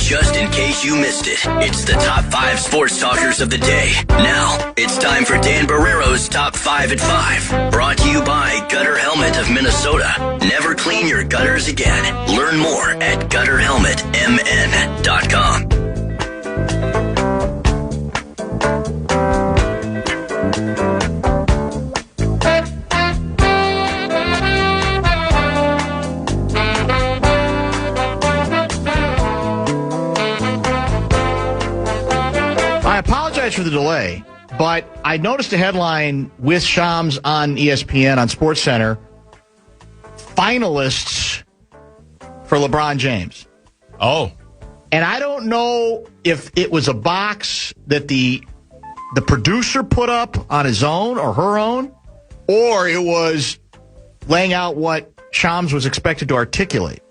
Just in case you missed it, it's the top 5 sports talkers of the day. Now, it's time for Dan Barrero's Top 5 at 5. Brought to you by Gutter Helmet of Minnesota. Never clean your gutters again. Learn more at gutterhelmetmn.com. I apologize for the delay, but I noticed a headline with Shams on ESPN on SportsCenter. Finalists for LeBron James. Oh. And I don't know if it was a box that the producer put up on his own or her own, or it was laying out what Shams was expected to articulate.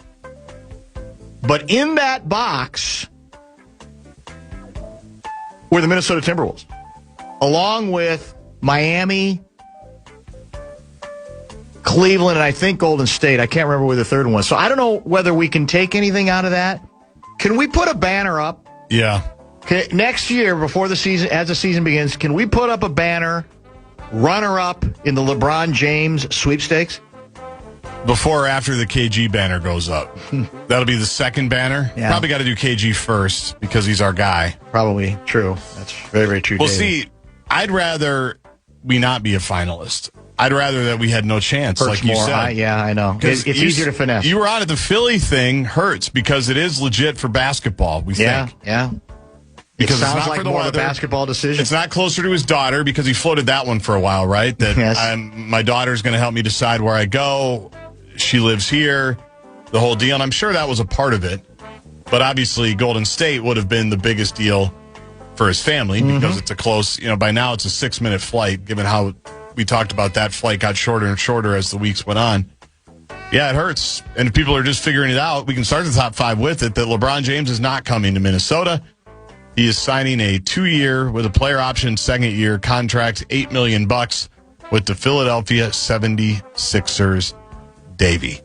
But in that box were the Minnesota Timberwolves, along with Miami, Cleveland, and I think Golden State. I can't remember where the third one was. So I don't know whether we can take anything out of that. Can we put a banner up? Yeah. Next year, before the season, as the season begins, can we put up a banner, runner-up in the LeBron James sweepstakes? Before or after the KG banner goes up. That'll be the second banner. Yeah. Probably got to do KG first because he's our guy. Probably true. That's very, very true. Well, David. see, I'd rather we not be a finalist. I'd rather that we had no chance, Hurts like you more. said. Yeah, I know. It's easier to finesse. You were on at the Philly thing hurts because it is legit for basketball, we think. Yeah. Because it sounds it's not like for the more weather. of a basketball decision. It's not closer to his daughter because he floated that one for a while, right? That yes. My daughter's going to help me decide where I go. She lives here, the whole deal. And I'm sure that was a part of it. But obviously, Golden State would have been the biggest deal for his family because it's a close, by now it's a 6-minute flight, given how we talked about that flight got shorter and shorter as the weeks went on. Yeah, it hurts. And if people are just figuring it out, we can start the top 5 with it, that LeBron James is not coming to Minnesota. He is signing a 2-year with a player option second-year contract, $8 million with the Philadelphia 76ers. Davey.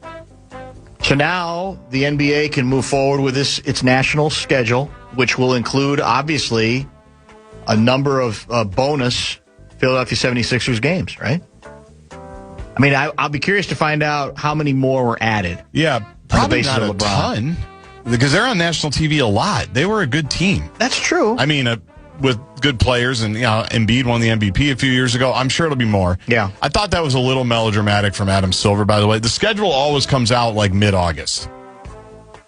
So now the NBA can move forward with its national schedule, which will include, obviously, a number of bonus Philadelphia 76ers games, right? I mean, I'll be curious to find out how many more were added. Yeah, probably not a ton, because they're on national TV a lot. They were a good team. That's true. I mean, with good players, and Embiid won the MVP a few years ago. I'm sure it'll be more. Yeah. I thought that was a little melodramatic from Adam Silver, by the way. The schedule always comes out like mid-August.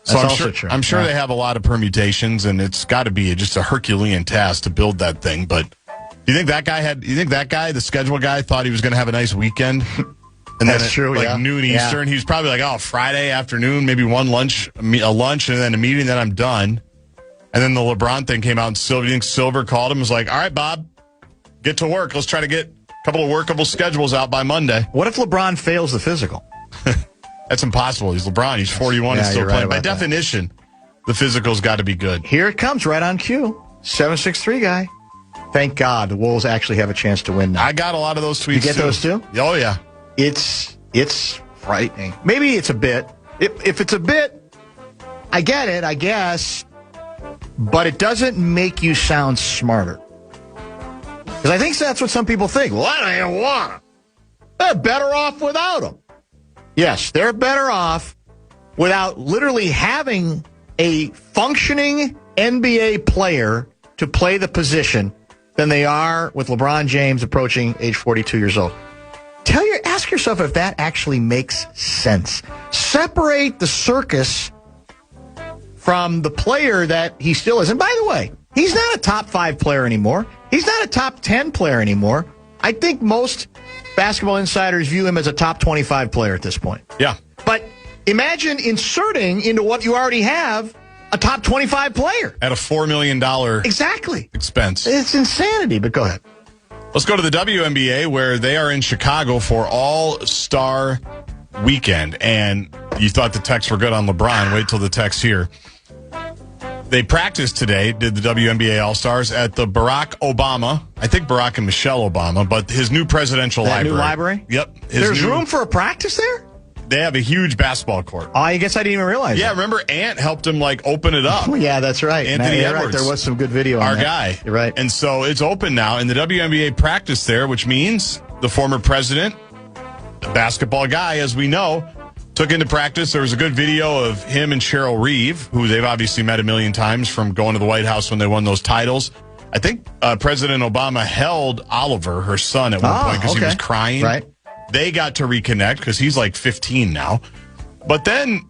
So That's also true. I'm sure they have a lot of permutations, and it's got to be just a Herculean task to build that thing. But do you think that guy, the schedule guy, thought he was going to have a nice weekend? And That's then true, like noon Eastern, he was probably like, Friday afternoon, maybe a lunch, and then a meeting, then I'm done. And then the LeBron thing came out, and Silver, you think Silver called him and was like, all right, Bob, get to work. Let's try to get a couple of workable schedules out by Monday. What if LeBron fails the physical? That's impossible. He's LeBron. He's 41 and still playing. Right By definition, the physical's got to be good. Here it comes, right on cue. 763 guy. Thank God the Wolves actually have a chance to win now. I got a lot of those tweets, You get those too? Oh, yeah. It's frightening. Maybe it's a bit. If it's a bit, I get it, I guess. But it doesn't make you sound smarter. Because I think that's what some people think. Well, I don't want them. They're better off without them. Yes, they're better off without literally having a functioning NBA player to play the position than they are with LeBron James approaching age 42 years old. Ask yourself if that actually makes sense. Separate the circus from the player that he still is. And by the way, he's not a top 5 player anymore. He's not a top 10 player anymore. I think most basketball insiders view him as a top 25 player at this point. Yeah. But imagine inserting into what you already have a top 25 player. At a $4 million exactly expense. It's insanity, but go ahead. Let's go to the WNBA, where they are in Chicago for All-Star Weekend. And you thought the texts were good on LeBron. Wait till the texts here. They practiced today, did the WNBA All-Stars, at the Barack Obama, I think Barack and Michelle Obama, but his new presidential library. New library? Yep. There's room for a practice there? They have a huge basketball court. Oh, I guess I didn't even realize Yeah, that. remember Ant helped him, open it up. Yeah, that's right. Anthony You're Edwards. right. There was some good video on Our that. guy. You're right. And so it's open now, and the WNBA practiced there, which means the former president, the basketball guy, as we know, took into practice. There was a good video of him and Cheryl Reeve, who they've obviously met a million times from going to the White House when they won those titles. I think President Obama held Oliver, her son, at one point because he was crying. Right. They got to reconnect because he's 15 now. But then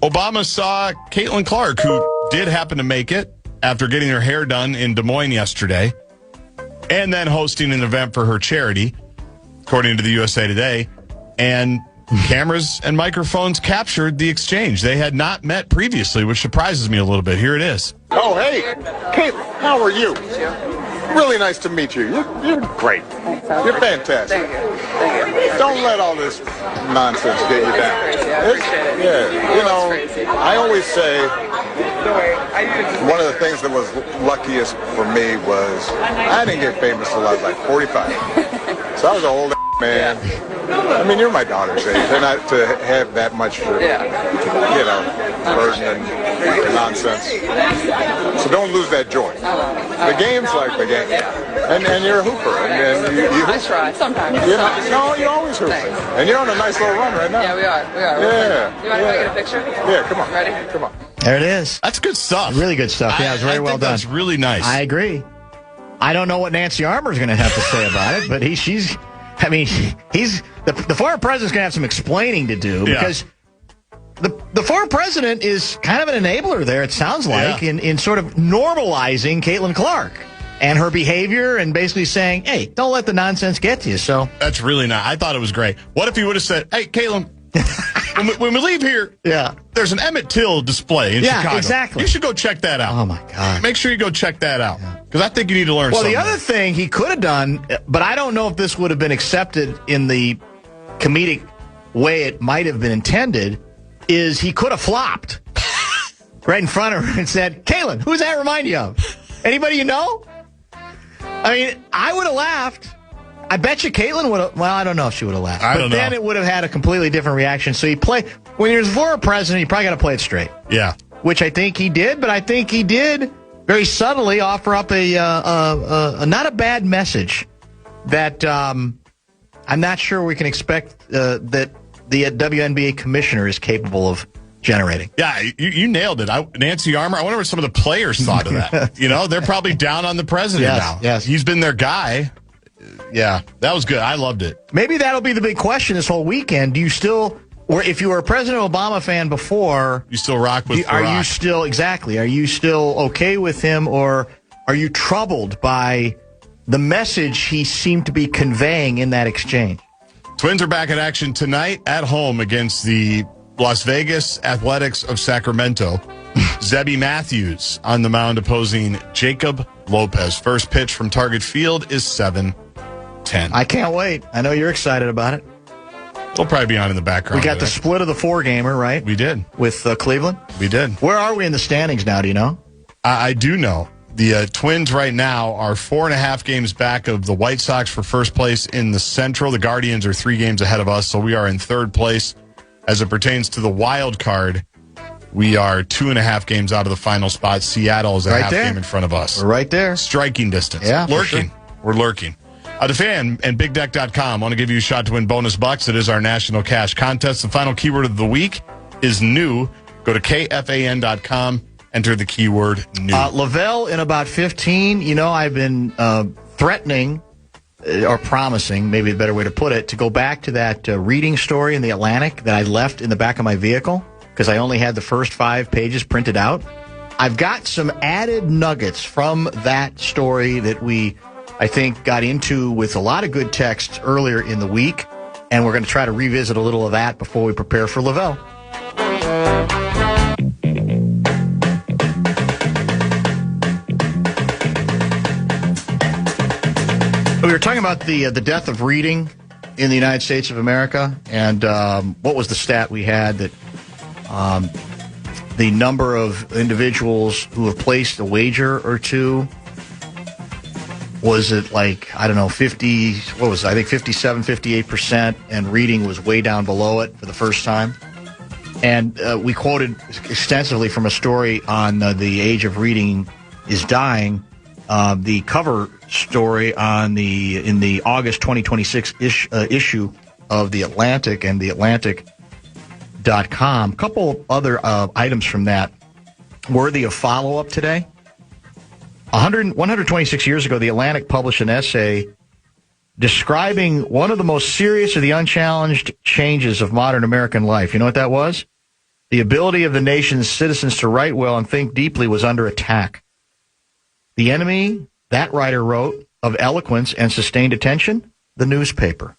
Obama saw Caitlin Clark, who did happen to make it after getting her hair done in Des Moines yesterday, and then hosting an event for her charity, according to the USA Today. And cameras and microphones captured the exchange. They had not met previously, which surprises me a little bit. Here it is. Oh, hey, Caitlin, how are you? Really nice to meet you. You're great. You're fantastic. Thank you. Don't let all this nonsense get you down. I always say one of the things that was luckiest for me was I didn't get famous till I was 45. So I was an old man. I mean, you're my daughter's age, and to have that much, burden and nonsense. So don't lose that joy. The game's like the game, and you're a hooper, and you I try sometimes. No, you always hoop, and you're on a nice little run right now. Yeah, we are. Yeah. You mind if I get a picture? Yeah, come on. Ready? Come on. There it is. That's good stuff. Really good stuff. Yeah, it was very well done. That's really nice. I agree. I don't know what Nancy Armour's going to have to say about it, but the former president's going to have some explaining to do because the former president is kind of an enabler there, it sounds like, in sort of normalizing Caitlin Clark and her behavior and basically saying, hey, don't let the nonsense get to you. So that's really nice. I thought it was great. What if he would have said, hey, Caitlin, when we leave here, there's an Emmett Till display in Chicago. Exactly. You should go check that out. Oh, my God. Make sure you go check that out because I think you need to learn something. Well, the other thing he could have done, but I don't know if this would have been accepted in the comedic way it might have been intended, is he could have flopped right in front of her and said, Caitlin, who does that remind you of? Anybody you know? I mean, I would have laughed. I bet you Caitlin would have. Well, I don't know if she would have laughed. But then it would have had a completely different reaction. So when you're the former president, you probably got to play it straight. Yeah. Which I think he did, but I think he did very subtly offer up a not a bad message that I'm not sure we can expect that the WNBA commissioner is capable of generating. Yeah, you nailed it. Nancy Armour, I wonder what some of the players thought of that. They're probably down on the president now. Yes. He's been their guy. Yeah, that was good. I loved it. Maybe that'll be the big question this whole weekend. Do you still, or if you were a President Obama fan before, you still rock with Barack? Are you still okay with him, or are you troubled by the message he seemed to be conveying in that exchange? Twins are back in action tonight at home against the Las Vegas Athletics of Sacramento. Zebby Matthews on the mound opposing Jacob Lopez. First pitch from Target Field is 7:10. I can't wait. I know you're excited about it. It'll probably be on in the background. We got the split of the 4-gamer, right? We did. With Cleveland? We did. Where are we in the standings now? Do you know? I do know. The Twins right now are 4.5 games back of the White Sox for first place in the Central. The Guardians are 3 games ahead of us, so we are in third place. As it pertains to the wild card, we are 2.5 games out of the final spot. Seattle is a half game in front of us. We're right there. Striking distance. Yeah, lurking. Sure. We're lurking. The fan and BigDeck.com want to give you a shot to win bonus bucks. It is our national cash contest. The final keyword of the week is new. Go to KFAN.com. Enter the keyword new. Lavelle in about 15. I've been threatening or promising, maybe a better way to put it, to go back to that reading story in the Atlantic that I left in the back of my vehicle because I only had the first 5 pages printed out. I've got some added nuggets from that story that I think, got into with a lot of good text earlier in the week, and we're going to try to revisit a little of that before we prepare for Lavelle. We were talking about the death of reading in the United States of America, and what was the stat we had that the number of individuals who have placed a wager or two was at like, I don't know, 50, what was it? I think 57, 58%, and reading was way down below it for the first time. And we quoted extensively from a story on the age of reading is dying. The cover story in the August 2026 issue of The Atlantic and theatlantic.com. A couple other items from that worthy of follow-up today. 126 years ago, The Atlantic published an essay describing one of the most serious of the unchallenged changes of modern American life. You know what that was? The ability of the nation's citizens to write well and think deeply was under attack. The enemy, that writer wrote, of eloquence and sustained attention, the newspaper.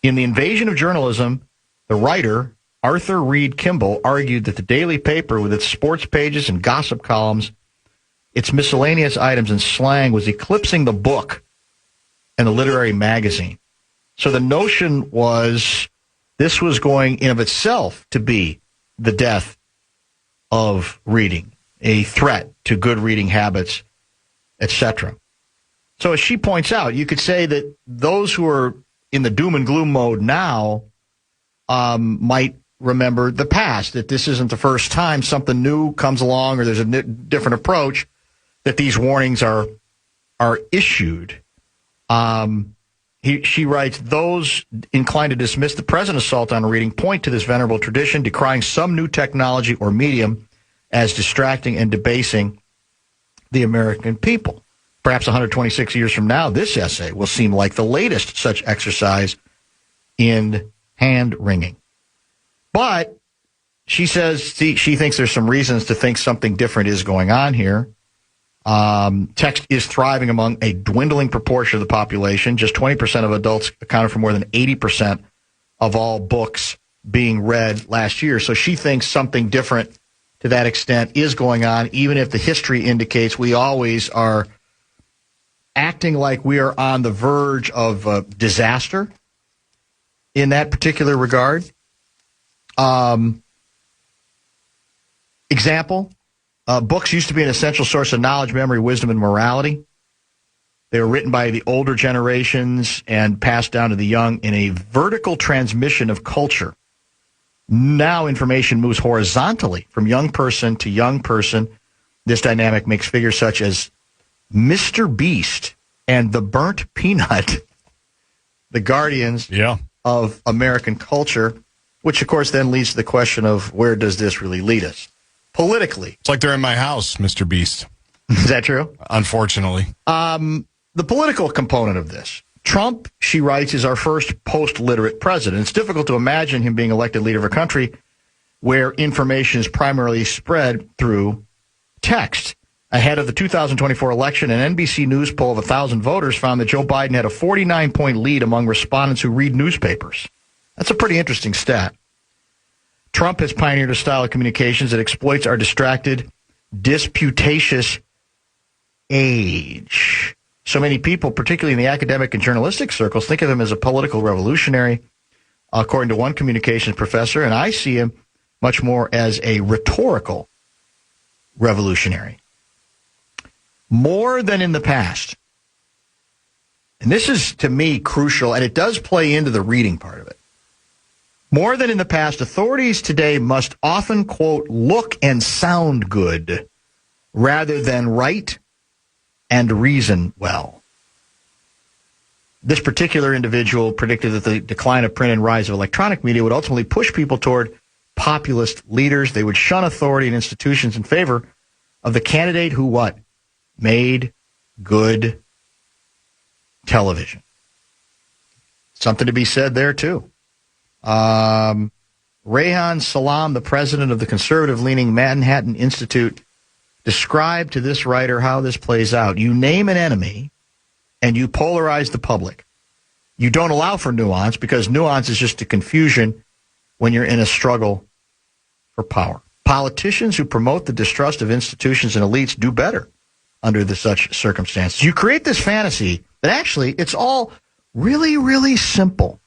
In The Invasion of Journalism, the writer, Arthur Reed Kimball, argued that the daily paper, with its sports pages and gossip columns, its miscellaneous items and slang, was eclipsing the book and the literary magazine. So the notion was this was going in of itself to be the death of reading, a threat to good reading habits, etc. So as she points out, you could say that those who are in the doom and gloom mode now might remember the past, that this isn't the first time something new comes along or there's a different approach, that these warnings are issued. She writes, those inclined to dismiss the present assault on reading point to this venerable tradition, decrying some new technology or medium as distracting and debasing the American people. Perhaps 126 years from now, this essay will seem like the latest such exercise in hand-wringing. But she says she thinks there's some reasons to think something different is going on here. Text is thriving among a dwindling proportion of the population. Just 20% of adults accounted for more than 80% of all books being read last year. So she thinks something different to that extent is going on, even if the history indicates we always are acting like we are on the verge of disaster in that particular regard. Example. Books used to be an essential source of knowledge, memory, wisdom, and morality. They were written by the older generations and passed down to the young in a vertical transmission of culture. Now information moves horizontally from young person to young person. This dynamic makes figures such as Mr. Beast and the Burnt Peanut the guardians of American culture, which, of course, then leads to the question of where does this really lead us? Politically. It's like they're in my house, Mr. Beast. Is that true? Unfortunately. The political component of this. Trump, she writes, is our first post-literate president. It's difficult to imagine him being elected leader of a country where information is primarily spread through text. Ahead of the 2024 election, an NBC News poll of 1,000 voters found that Joe Biden had a 49-point lead among respondents who read newspapers. That's a pretty interesting stat. Trump has pioneered a style of communications that exploits our distracted, disputatious age. So many people, particularly in the academic and journalistic circles, think of him as a political revolutionary, according to one communications professor, and I see him much more as a rhetorical revolutionary. More than in the past. And this is, to me, crucial, and it does play into the reading part of it. More than in the past, authorities today must often, quote, look and sound good rather than write and reason well. This particular individual predicted that the decline of print and rise of electronic media would ultimately push people toward populist leaders. They would shun authority and institutions in favor of the candidate who what? Made good television. Something to be said there, too. Rehan Salam, the president of the conservative-leaning Manhattan Institute, described to this writer how this plays out. You name an enemy, and you polarize the public. You don't allow for nuance, because nuance is just a confusion when you're in a struggle for power. Politicians who promote the distrust of institutions and elites do better under such circumstances. You create this fantasy that actually it's all really, really simple.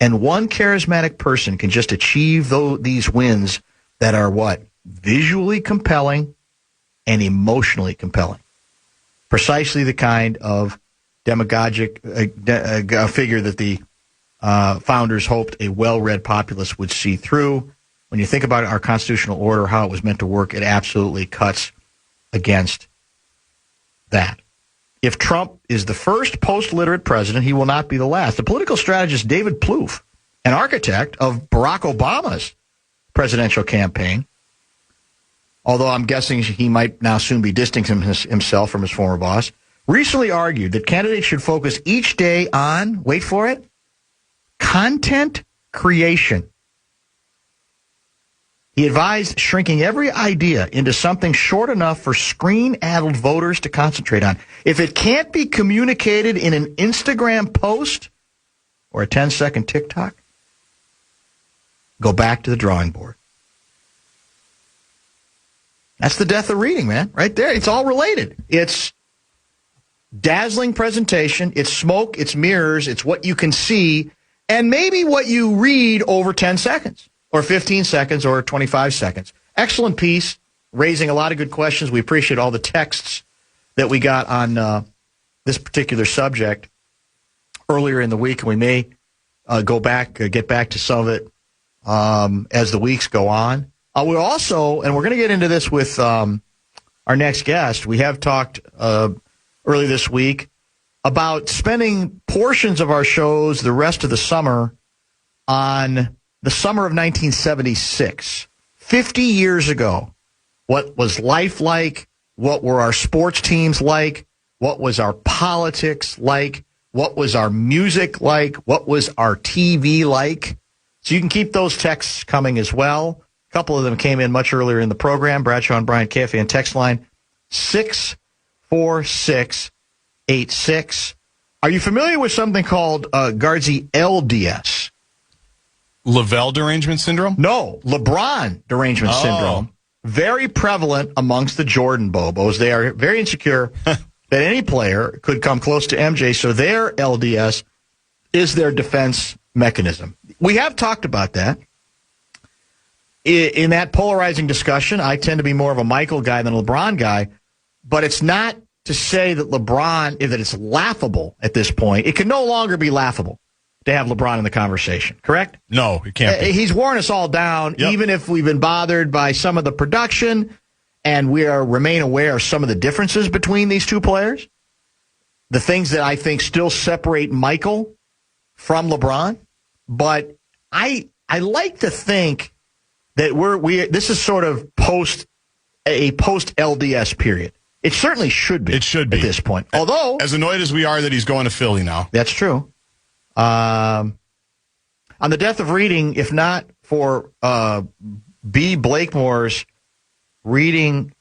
And one charismatic person can just achieve these wins that are what? Visually compelling and emotionally compelling. Precisely the kind of demagogic figure that the founders hoped a well-read populace would see through. When you think about our constitutional order, how it was meant to work, it absolutely cuts against that. If Trump is the first post-literate president, he will not be the last. The political strategist David Plouffe, an architect of Barack Obama's presidential campaign, although I'm guessing he might now soon be distancing himself from his former boss, recently argued that candidates should focus each day on, wait for it, content creation. He advised shrinking every idea into something short enough for screen-addled voters to concentrate on. If it can't be communicated in an Instagram post or a 10-second TikTok, go back to the drawing board. That's the death of reading, man, right there. It's all related. It's dazzling presentation. It's smoke. It's mirrors. It's what you can see and maybe what you read over 10 seconds or 15 seconds or 25 seconds. Excellent piece, raising a lot of good questions. We appreciate all the texts that we got on this particular subject earlier in the week, and we may get back to some of it as the weeks go on. We're also, and we're going to get into this with our next guest, we have talked early this week about spending portions of our shows the rest of the summer on the summer of 1976. 50 years ago, what was life like? What were our sports teams like? What was our politics like? What was our music like? What was our TV like? So you can keep those texts coming as well. A couple of them came in much earlier in the program. Bradshaw and Bryant, KFAN text line 64686. Are you familiar with something called Gaardsy LDS? Lavelle derangement syndrome? No, Lebron derangement syndrome. Very prevalent amongst the Jordan Bobos. They are very insecure that any player could come close to MJ, so their LDS is their defense mechanism. We have talked about that. In that polarizing discussion, I tend to be more of a Michael guy than a LeBron guy, but it's not to say that that it's laughable at this point. It can no longer be laughable to have LeBron in the conversation, correct? No, it can't be. He's worn us all down, even if we've been bothered by some of the production, and we remain aware of some of the differences between these two players. The things that I think still separate Michael from LeBron. But I like to think that this is sort of post LDS period. It certainly should be. It should be at this point. Although, as annoyed as we are that he's going to Philly now, that's true. On the death of reading, if not for B. Blakemore's reading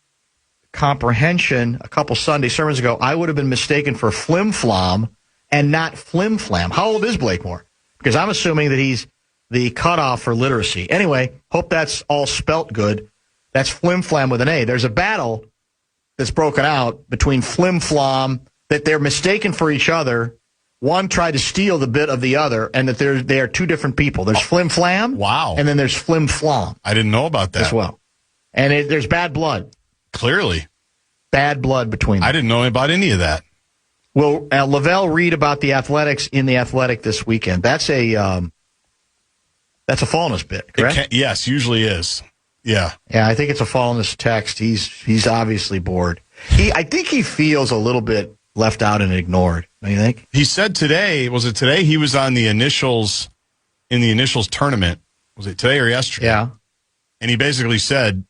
comprehension a couple Sunday sermons ago, I would have been mistaken for flim-flom and not flim-flam. How old is Blakemore? Because I'm assuming that he's the cutoff for literacy. Anyway, hope that's all spelt good. That's flim-flam with an A. There's a battle that's broken out between flim-flom, that they're mistaken for each other. One tried to steal the bit of the other, and that they are two different people. There's flim-flam, wow, and then there's flim-flom. I didn't know about that as well. And there's bad blood. Clearly. Bad blood between them. I didn't know about any of that. Will Lavelle read about the Athletics in The Athletic this weekend? That's a Fallness bit, correct? Yes, usually is. Yeah. Yeah, I think it's a Fallness text. He's obviously bored. I think he feels a little bit left out and ignored. Don't you think? He said today, was it today? He was on the initials tournament. Was it today or yesterday? Yeah. And he basically said,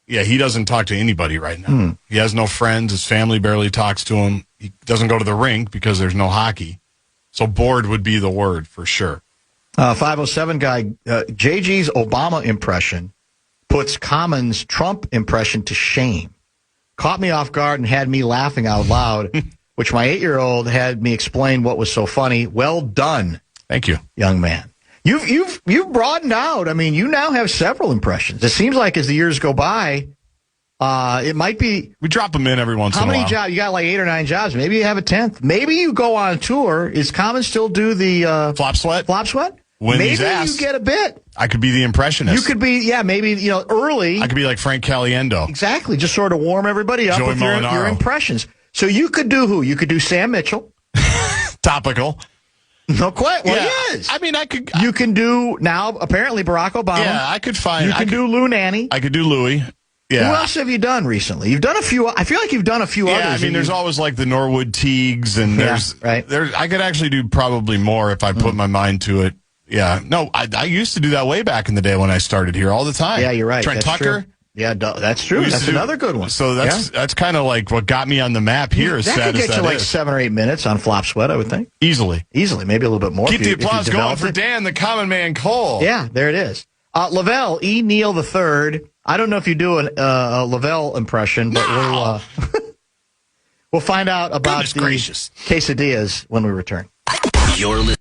yeah, he doesn't talk to anybody right now. He has no friends. His family barely talks to him. He doesn't go to the rink because there's no hockey. So bored would be the word for sure. 507 guy, JG's Obama impression puts Common's Trump impression to shame. Caught me off guard and had me laughing out loud, which my 8-year-old had me explain what was so funny. Well done. Thank you, young man. You've broadened out. I mean, you now have several impressions. It seems like as the years go by, it might be. We drop them in every once in a while. How many jobs? You got like 8 or 9 jobs. Maybe you have a 10th. Maybe you go on tour. Is Common still do the flop sweat? Flop sweat? When maybe he's asked, you get a bit. I could be the impressionist. You could be, maybe, early. I could be like Frank Caliendo. Exactly. Just sort of warm everybody up with your impressions. So you could do who? You could do Sam Mitchell. Topical. No question. Well, Yeah. he is. I mean, I could. You can do now. Apparently, Barack Obama. Yeah, I could find. You can do Lou Nanny. I could do Louis. Yeah. Who else have you done recently? You've done a few. I feel like you've done a few Yeah, others. I mean, there's always like the Norwood Teagues, and there's right. I could actually do probably more if I put my mind to it. Yeah, no, I used to do that way back in the day when I started here all the time. Yeah, you're right. Trent That's Tucker. True. Yeah, that's true. That's another good one. So that's kind of like what got me on the map here. As that sad could as get you like is. 7 or 8 minutes on Flop Sweat, I would think. Easily, maybe a little bit more. Keep the applause going developed for it. Dan, the common man Cole. Yeah, there it is. Lavelle E. Neal III. I don't know if you do a Lavelle impression, but we'll find out about the quesadillas when we return. You're listening.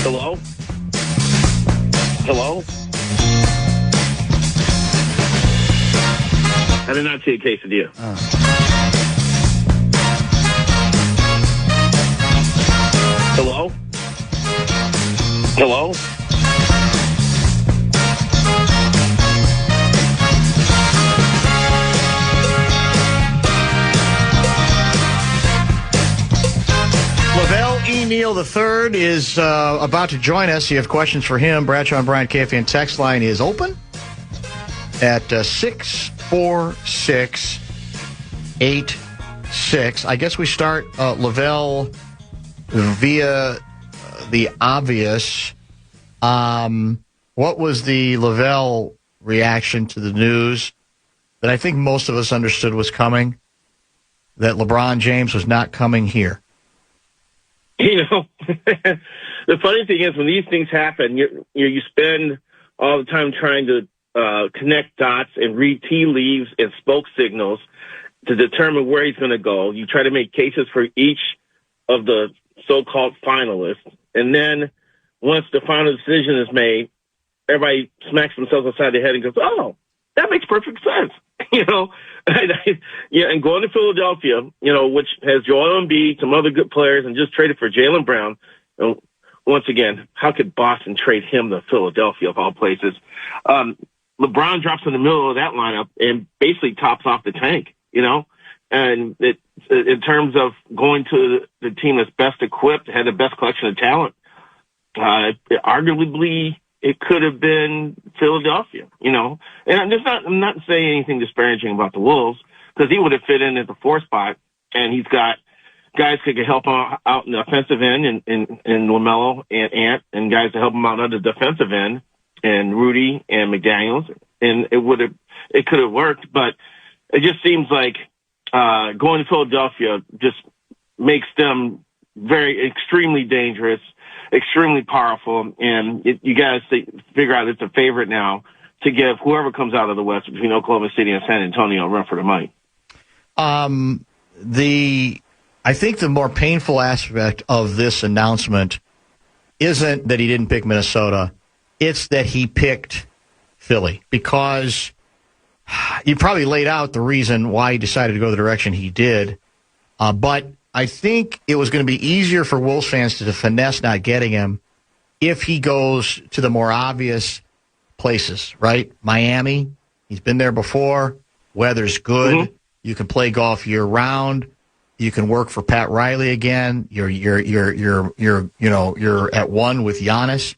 Hello? Hello? I did not see a quesadilla. Hello? Hello? Lavelle E. Neal III is about to join us. You have questions for him. Bradshaw and Bryant KFAN text line is open at 64686. I guess we start Lavelle via the obvious. What was the Lavelle reaction to the news that I think most of us understood was coming, that LeBron James was not coming here? You know, the funny thing is when these things happen, you spend all the time trying to connect dots and read tea leaves and smoke signals to determine where he's going to go. You try to make cases for each of the so-called finalists. And then once the final decision is made, everybody smacks themselves upside the head and goes, oh, that makes perfect sense. You know, and going to Philadelphia, you know, which has Joel Embiid, some other good players, and just traded for Jaylen Brown. Once again, how could Boston trade him to Philadelphia of all places? LeBron drops in the middle of that lineup and basically tops off the tank, you know, and in terms of going to the team that's best equipped, had the best collection of talent, arguably it could have been Philadelphia, you know. And I'm not saying anything disparaging about the Wolves, because he would have fit in at the 4 spot, and he's got guys who can help him out in the offensive end, in LaMelo and Ant, and guys to help him out on the defensive end, and Rudy and McDaniels, and it could have worked, but it just seems like going to Philadelphia just makes them extremely dangerous, extremely powerful, and you got to figure out it's a favorite now to give whoever comes out of the West between Oklahoma City and San Antonio a run for the money. I think the more painful aspect of this announcement isn't that he didn't pick Minnesota, it's that he picked Philly, because you probably laid out the reason why he decided to go the direction he did, but I think it was going to be easier for Wolves fans to finesse not getting him if he goes to the more obvious places, right? Miami, he's been there before. Weather's good. Mm-hmm. You can play golf year round. You can work for Pat Riley again. You're at one with Giannis,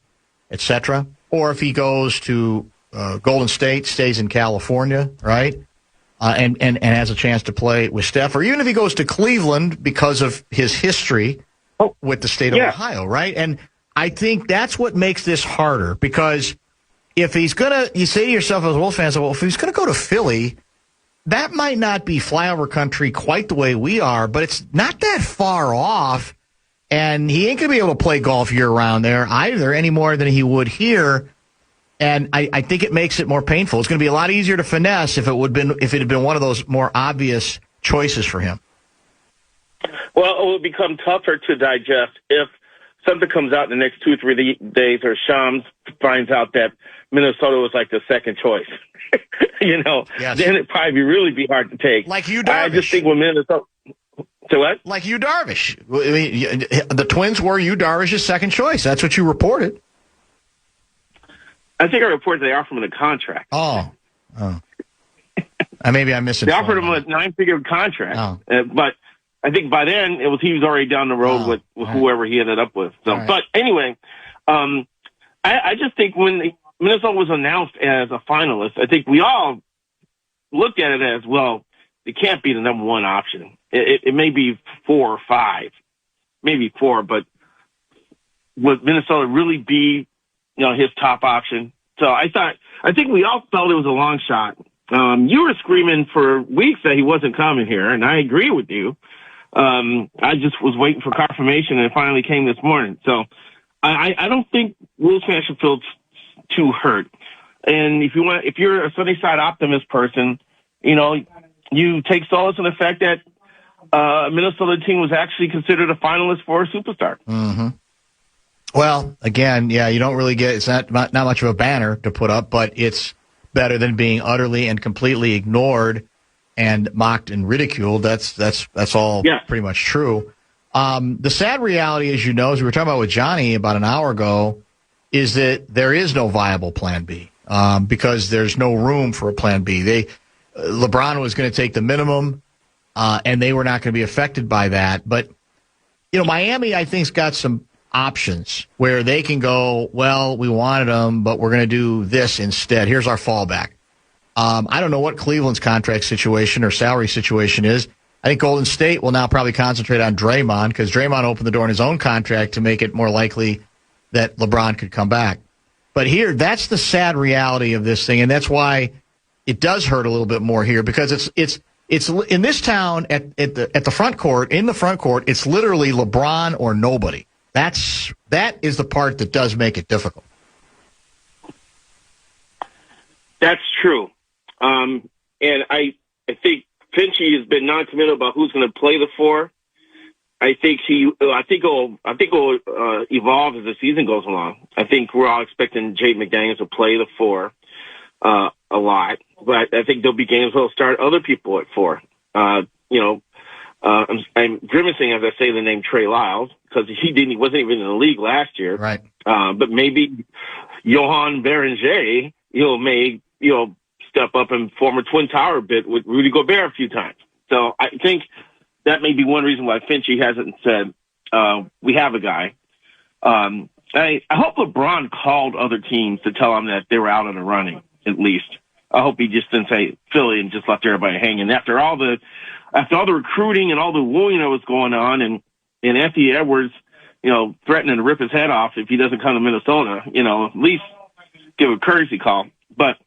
etc. Or if he goes to Golden State, stays in California, right? And has a chance to play with Steph, or even if he goes to Cleveland because of his history with the state of Ohio, right? And I think that's what makes this harder, because if he's you say to yourself as a Wolves fan, well, if he's going to go to Philly, that might not be flyover country quite the way we are, but it's not that far off, and he ain't going to be able to play golf year-round there either any more than he would here. And I think it makes it more painful. It's going to be a lot easier to finesse if it had been one of those more obvious choices for him. Well, it will become tougher to digest if something comes out in the next 2 or 3 days, or Shams finds out that Minnesota was like the second choice. You know, yes. Then it'd probably really be hard to take. Like you, Darvish. I just think when Minnesota. So what? Like you, Darvish. I mean, the Twins were you, Darvish's second choice. That's what you reported. I think I reported they offered him a contract. Oh. Maybe I missed it. They offered him a 9-figure contract, but I think by then he was already down the road with whoever he ended up with. So, but anyway, I just think when Minnesota was announced as a finalist, I think we all looked at it as, well, it can't be the number one option. It may be 4 or 5, maybe 4, but would Minnesota really be, his top option? So I think we all felt it was a long shot. You were screaming for weeks that he wasn't coming here, and I agree with you. I just was waiting for confirmation, and it finally came this morning. So I don't think Wolves fans should feel too hurt. And if you're a Sunnyside optimist person, you take solace in the fact that Minnesota team was actually considered a finalist for a superstar. Mm-hmm. Well, again, you don't really it's not much of a banner to put up, but it's better than being utterly and completely ignored and mocked and ridiculed. That's all pretty much true. The sad reality, as you know, as we were talking about with Johnny about an hour ago, is that there is no viable plan B because there's no room for a plan B. LeBron was going to take the minimum, and they were not going to be affected by that. But, Miami, I think, has got some options where they can go, well, we wanted them, but we're going to do this instead. Here's our fallback. I don't know what Cleveland's contract situation or salary situation is. I think Golden State will now probably concentrate on Draymond because Draymond opened the door in his own contract to make it more likely that LeBron could come back. But here, that's the sad reality of this thing, and that's why it does hurt a little bit more here because it's in this town at the front court, in the front court, it's literally LeBron or nobody. That is the part that does make it difficult. That's true. And I think Finchy has been non-committal about who's going to play the 4. I think it'll evolve as the season goes along. I think we're all expecting Jaden McDaniels to play the 4 a lot, but I think there'll be games where he'll start other people at 4. I'm grimacing as I say the name Trey Lyles because he wasn't even in the league last year. Right. But maybe Johan Berenger, may step up and form a Twin Tower bit with Rudy Gobert a few times. So I think that may be one reason why Finchy hasn't said we have a guy. I hope LeBron called other teams to tell them that they were out of the running, at least. I hope he just didn't say Philly and just left everybody hanging. After all the recruiting and all the wooing that was going on and Anthony Edwards, threatening to rip his head off if he doesn't come to Minnesota, at least give a courtesy call. But,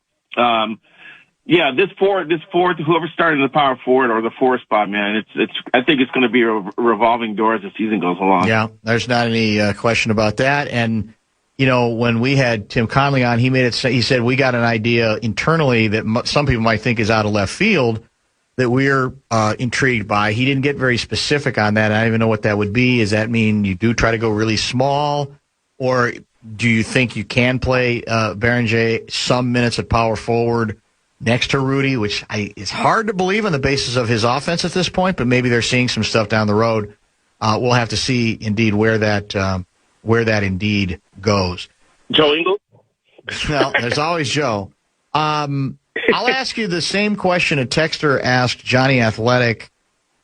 this fourth, whoever started in the power forward or the 4 spot, man, I think it's going to be a revolving door as the season goes along. Yeah, there's not any question about that. And, when we had Tim Conley on, he said, we got an idea internally that some people might think is out of left field that we're intrigued by. He didn't get very specific on that. I don't even know what that would be. Does that mean you do try to go really small, or do you think you can play Berenger some minutes at power forward next to Rudy, which is hard to believe on the basis of his offense at this point, but maybe they're seeing some stuff down the road. We'll have to see indeed where that indeed goes. Joe Ingles? Well, there's always Joe. I'll ask you the same question a texter asked Johnny Athletic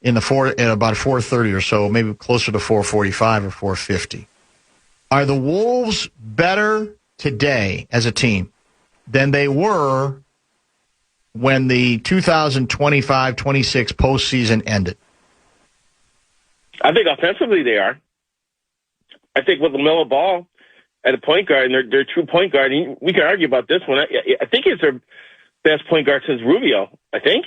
at about 4:30 or so, maybe closer to 4:45 or 4:50. Are the Wolves better today as a team than they were when the 2025-26 postseason ended? I think offensively they are. I think with LaMelo Ball at a point guard, and their true point guard, and we can argue about this one. I think it's their best point guard since Rubio, I think.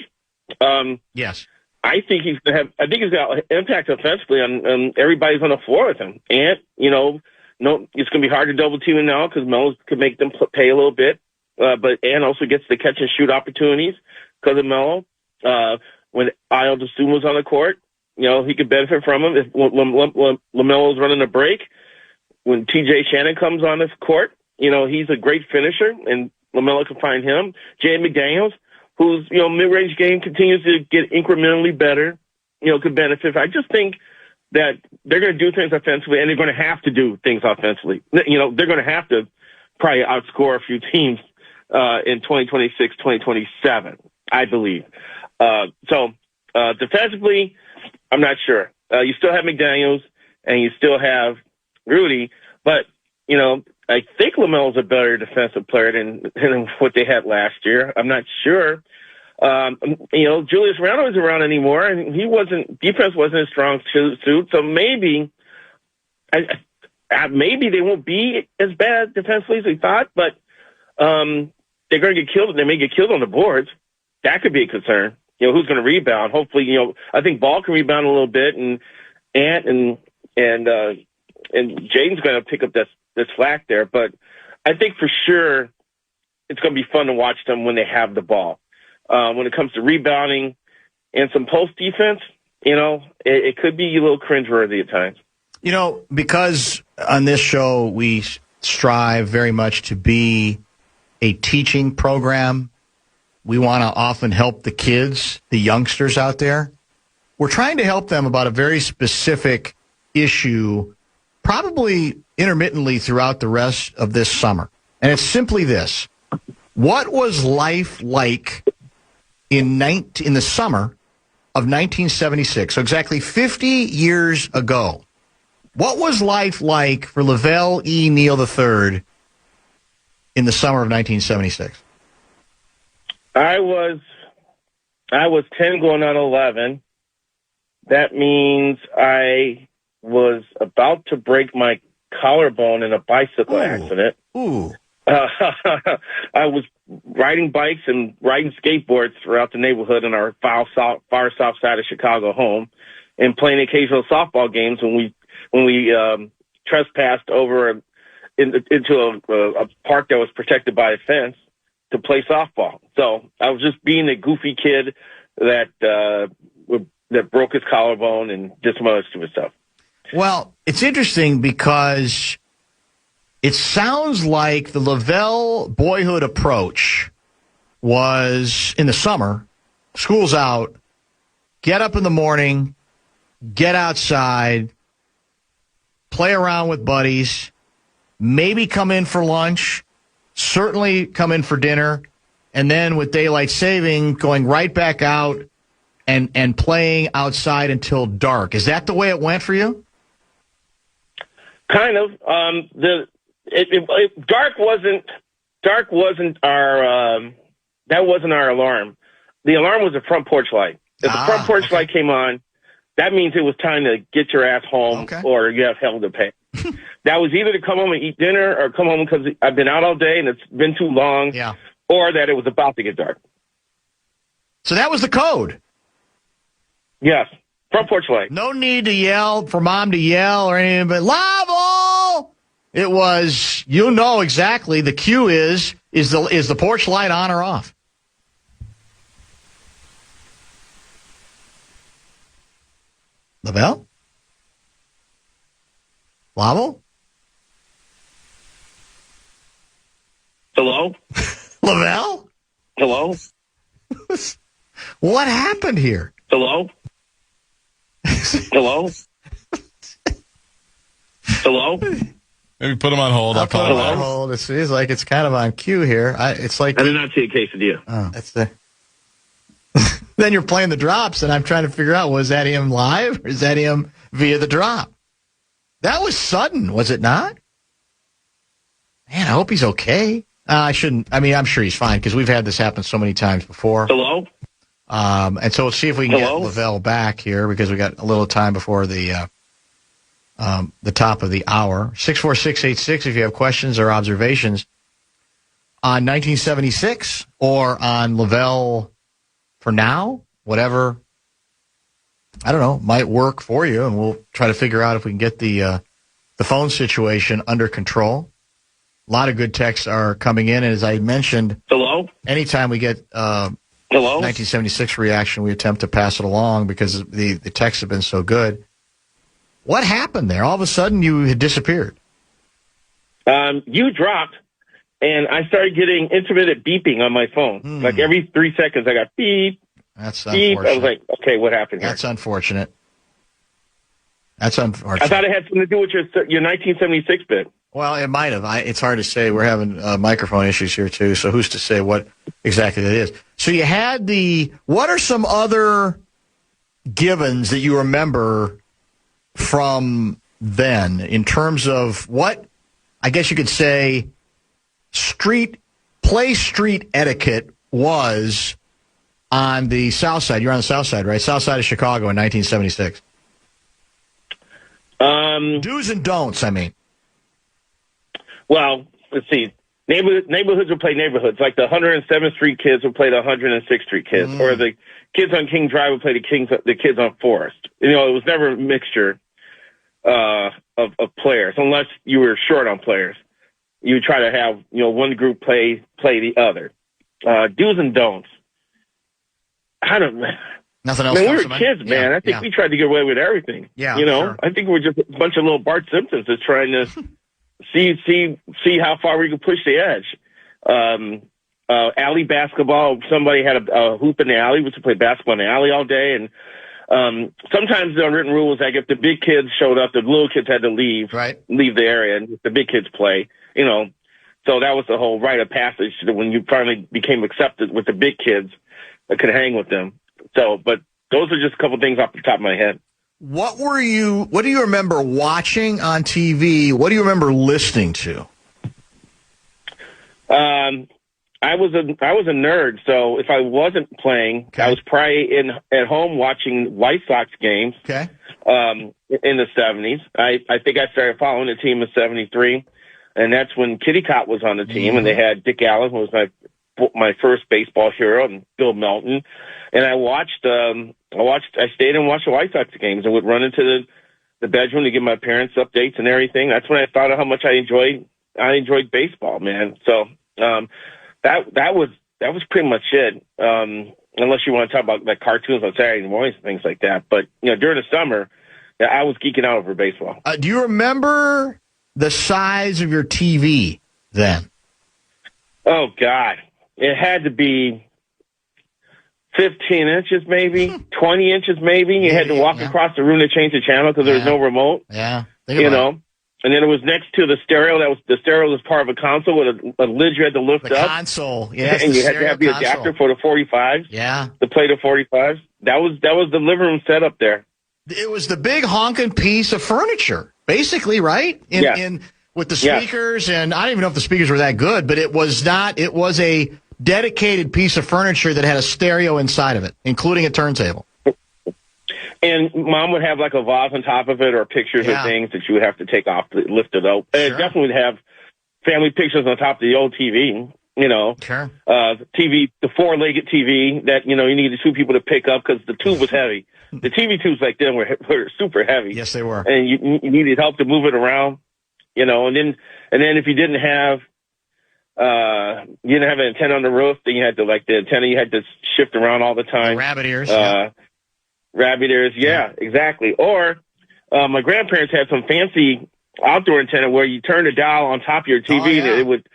Yes. I think he's got impact offensively on everybody's on the floor with him. And, it's going to be hard to double team him now because Melo could make them pay a little bit. But also gets the catch and shoot opportunities because of Melo. When Ayo Dosunmu was on the court, he could benefit from him. If LaMelo's running a break, when TJ Shannon comes on the court, he's a great finisher, and LaMelo can find him. Jaden McDaniels, whose mid-range game continues to get incrementally better, could benefit. I just think that they're going to do things offensively, and they're going to have to do things offensively. They're going to have to probably outscore a few teams in 2026, 2027. I believe. Defensively, I'm not sure. You still have McDaniels and you still have Rudy, but, I think Lamelo's a better defensive player than what they had last year. I'm not sure. Julius Randle isn't around anymore, and defense wasn't a strong suit, so maybe they won't be as bad defensively as we thought, but they're going to get killed. They may get killed on the boards. That could be a concern. Who's going to rebound? Hopefully, I think Ball can rebound a little bit, and Ant and Jaden's going to pick up this slack there. But I think for sure it's going to be fun to watch them when they have the ball. When it comes to rebounding and some post defense, it could be a little cringeworthy at times. Because on this show we strive very much to be a teaching program. We want to often help the kids, the youngsters out there. We're trying to help them about a very specific issue, probably intermittently throughout the rest of this summer. And it's simply this. What was life like in the summer of 1976, so exactly 50 years ago? What was life like for Lavelle E. Neal III in the summer of 1976? I was 10 going on 11. That means I was about to break my collarbone in a bicycle accident. Ooh. I was riding bikes and riding skateboards throughout the neighborhood in our far south side of Chicago home, and playing occasional softball games when we trespassed over into a park that was protected by a fence to play softball. So I was just being a goofy kid that broke his collarbone and did some other stupid stuff. Well, it's interesting because it sounds like the Lavelle boyhood approach was in the summer, school's out, get up in the morning, get outside, play around with buddies, maybe come in for lunch, certainly come in for dinner, and then with daylight saving, going right back out and playing outside until dark. Is that the way it went for you? Kind of. Dark wasn't our that wasn't our alarm. The alarm was the front porch light. If the front porch light came on, that means it was time to get your ass home, or you have hell to pay. That was either to come home and eat dinner, or come home because I've been out all day and it's been too long, or that it was about to get dark. So that was the code. Yes, front porch light. No need to yell for mom to yell or anything, but Lavelle! It was, exactly, the cue is the porch light on or off? Lavelle? Lavelle? Hello? Lavelle? Hello? What happened here? Hello? Hello? Hello? Maybe put him on hold. I'll call him on hold. It seems like it's kind of on cue here. It's like I did not see a quesadilla. Oh, that's the. Then you're playing the drops, and I'm trying to figure out, was that him live or is that him via the drop? That was sudden, was it not? Man, I hope he's okay. I shouldn't. I mean, I'm sure he's fine because we've had this happen so many times before. Hello? And so let's see if we can get Lavelle back here because we got a little time before the top of the hour. 64686 if you have questions or observations on 1976 or on Lavelle for now, whatever, I don't know, might work for you, and we'll try to figure out if we can get the phone situation under control. A lot of good texts are coming in, and as I mentioned, anytime we get 1976 reaction, we attempt to pass it along because the texts have been so good. What happened there? All of a sudden, you had disappeared. You dropped, and I started getting intermittent beeping on my phone. Like every 3 seconds, I got beep, That's beep. unfortunate. I was like, okay, what happened here? That's unfortunate. That's unfortunate. I thought it had something to do with your 1976 bit. Well, it might have. It's hard to say. We're having microphone issues here, too, so who's to say what exactly that is? So you had what are some other givens that you remember from then in terms of what, I guess you could say, street etiquette was on the South Side? You're on the South Side, right? South Side of Chicago in 1976. Do's and don'ts, I mean. Well, let's see. Neighborhoods would play neighborhoods. Like the 107th Street kids would play the 106th Street kids. Or the kids on King Drive would play the kids on Forest. It was never a mixture of players, unless you were short on players. You would try to have, one group play the other. Do's and don'ts. I don't know. Nothing else. We were kids, man. I think we tried to get away with everything. Yeah, sure. I think we're just a bunch of little Bart Simpsons just trying to see how far we could push the edge. Alley basketball. Somebody had a hoop in the alley. We used to play basketball in the alley all day. And sometimes the unwritten rule was like if the big kids showed up, the little kids had to leave the area, and the big kids play. So that was the whole rite of passage to when you finally became accepted with the big kids that could hang with them. So, but those are just a couple things off the top of my head. What do you remember watching on TV? What do you remember listening to? I was a nerd, so if I wasn't playing, I was probably at home watching White Sox games. Okay. In the 70s. I think I started following the team in 73, and that's when Kitty Cott was on the team, and they had Dick Allen, who was my first baseball hero, and Bill Melton. And I stayed and watched the White Sox games and would run into the bedroom to give my parents updates and everything. That's when I thought of how much I enjoyed baseball, man. So, that was pretty much it. Unless you want to talk about like cartoons on Saturday mornings and things like that. But, during the summer, I was geeking out over baseball. Do you remember the size of your TV then? Oh, God. It had to be 15 inches, maybe 20 inches, maybe. You had to walk across the room to change the channel because there was no remote. Yeah. And then it was next to the stereo. The stereo was part of a console with a lid you had to lift the up. Console, yes. And you had to have the adapter for the 45s. Yeah. To play the 45s. That was the living room setup there. It was the big honking piece of furniture, basically, right? With the speakers, and I don't even know if the speakers were that good, but it was a dedicated piece of furniture that had a stereo inside of it, including a turntable. And Mom would have like a vase on top of it or pictures of things that you would have to take off to lift it up. And it definitely would have family pictures on top of the old TV, Sure. TV, the four-legged TV that, you needed two people to pick up because the tube was heavy. The TV tubes like them were super heavy. Yes, they were. And you needed help to move it around, and then if you didn't have an antenna on the roof, then you had to, like, the antenna you had to shift around all the time. Rabbit ears. Rabbit ears, exactly. Or my grandparents had some fancy outdoor antenna where you turn the dial on top of your TV and it would